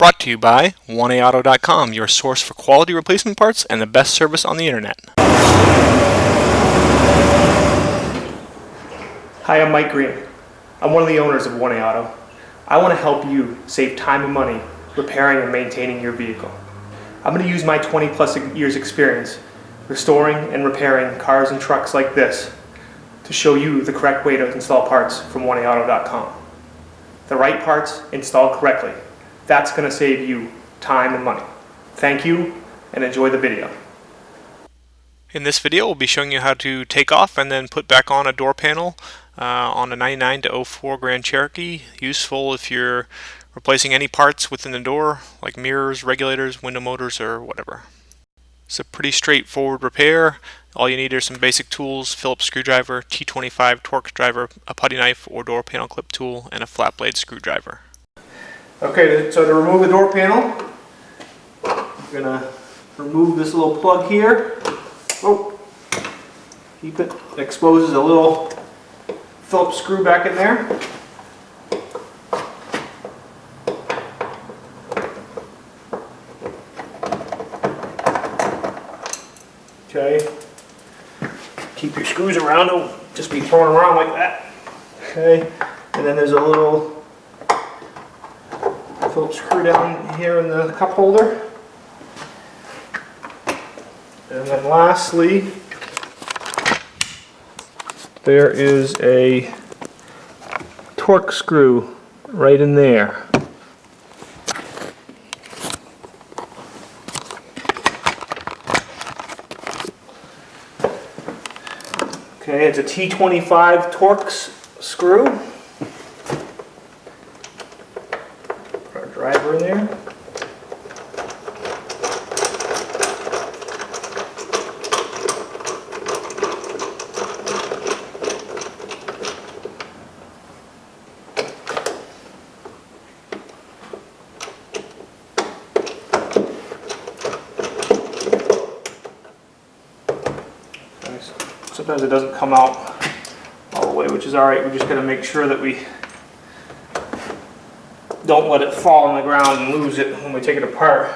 Brought to you by 1AAuto.com, your source for quality replacement parts and the best service on the internet. Hi, I'm Mike Green. I'm one of the owners of 1A Auto. I want to help you save time and money repairing and maintaining your vehicle. I'm going to use my 20+ years experience restoring and repairing cars and trucks like this to show you the correct way to install parts from 1AAuto.com. The right parts installed correctly. That's going to save you time and money. Thank you and enjoy the video. In this video, we'll be showing you how to take off and then put back on a door panel on a 99 to 04 Grand Cherokee. Useful if you're replacing any parts within the door, like mirrors, regulators, window motors, or whatever. It's a pretty straightforward repair. All you need are some basic tools: Phillips screwdriver, T25 Torx driver, a putty knife or door panel clip tool, and a flat blade screwdriver. Okay, so to remove the door panel, I'm going to remove this little plug here. Oh, keep it. It exposes a little Phillips screw back in there. Okay, keep your screws around, don't just be throwing them around like that. Okay, and then there's a little Phillips screw down here in the cup holder. And then lastly, there is a Torx screw right in there. Okay, it's a T25 Torx screw. Put our driver in there. Sometimes it doesn't come out all the way, which is alright. We just got to make sure that we don't let it fall on the ground and lose it when we take it apart.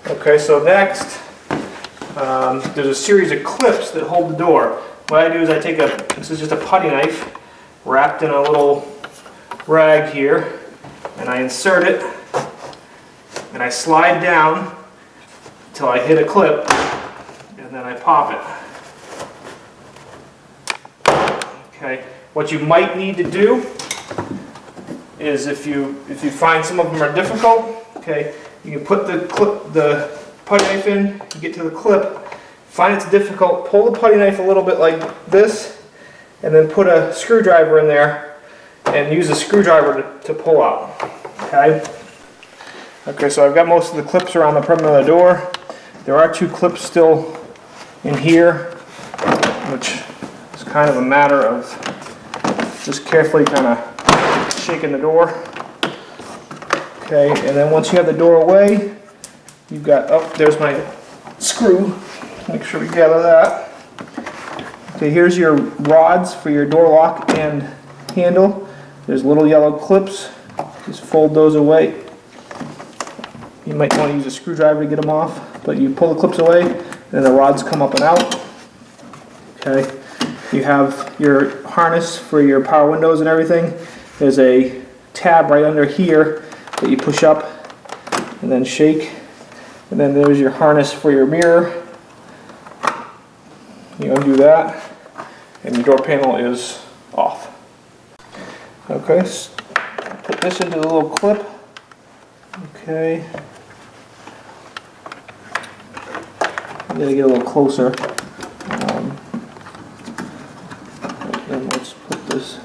Okay, so next, there's a series of clips that hold the door. What I do is I take this is just a putty knife wrapped in a little rag here, and I insert it, and I slide down until I hit a clip, and then I pop it. Okay, what you might need to do is if you find some of them are difficult, okay, you can put the putty knife in, you get to the clip, find it's difficult, pull the putty knife a little bit like this, and then put a screwdriver in there and use a screwdriver to pull out. Okay. Okay, so I've got most of the clips around the perimeter of the door. There are 2 clips still in here, which is kind of a matter of just carefully kind of shaking the door. Okay, and then once you have the door away, you've got, oh, there's my screw. Make sure we gather that. Okay, here's your rods for your door lock and handle. There's little yellow clips. Just fold those away. You might want to use a screwdriver to get them off, but you pull the clips away, and the rods come up and out. Okay, you have your harness for your power windows and everything. There's a tab right under here that you push up and then shake, and then there's your harness for your mirror. You undo that, and your door panel is off. Okay, put this into the little clip. Okay. I'm going to get a little closer. Then let's put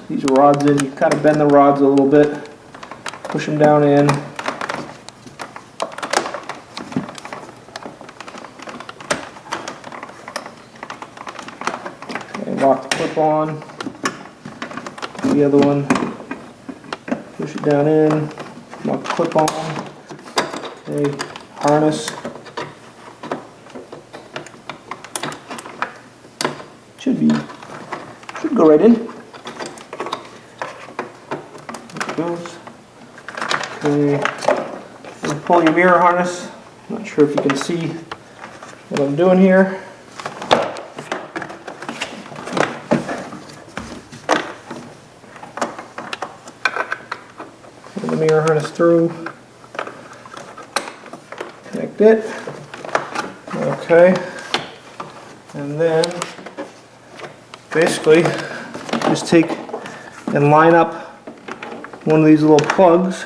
these rods in. You kind of bend the rods a little bit, push them down in. And lock the clip on. The other one, push it down in, lock the clip on. Okay, harness. Should go right in. There it goes. Okay. and pull your mirror harness. Not sure if you can see what I'm doing here. Pull the mirror harness through. Connect it. Okay. And then basically just take and line up one of these little plugs.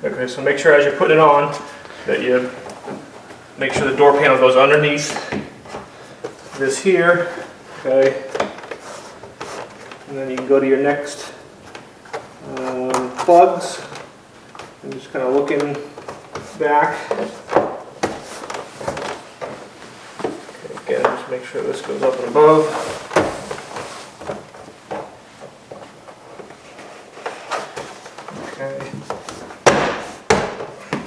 Okay, so make sure as you're putting it on that you make sure the door panel goes underneath this here. Okay. And then you can go to your next plugs and just kind of looking back. Okay, again, just make sure this goes up and above. Okay.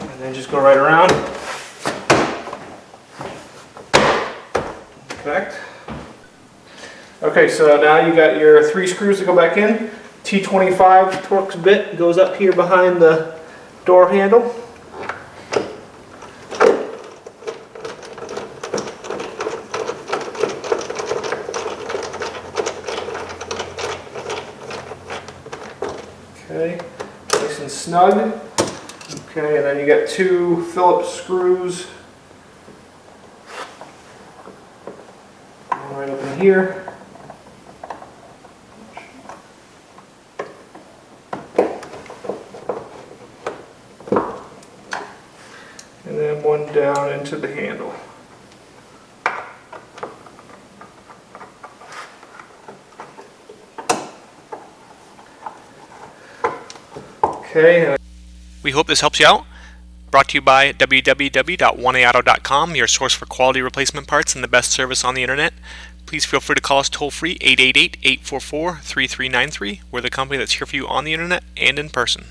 And then just go right around. Connect. Okay, so now you got your 3 screws to go back in. T25 Torx bit goes up here behind the door handle. Okay, nice and snug. Okay, and then you got 2 Phillips screws right up in here. And then 1 down into the handle. Okay. We hope this helps you out. Brought to you by www.oneauto.com, your source for quality replacement parts and the best service on the internet. Please feel free to call us toll free 888-844-3393. We're the company that's here for you on the internet and in person.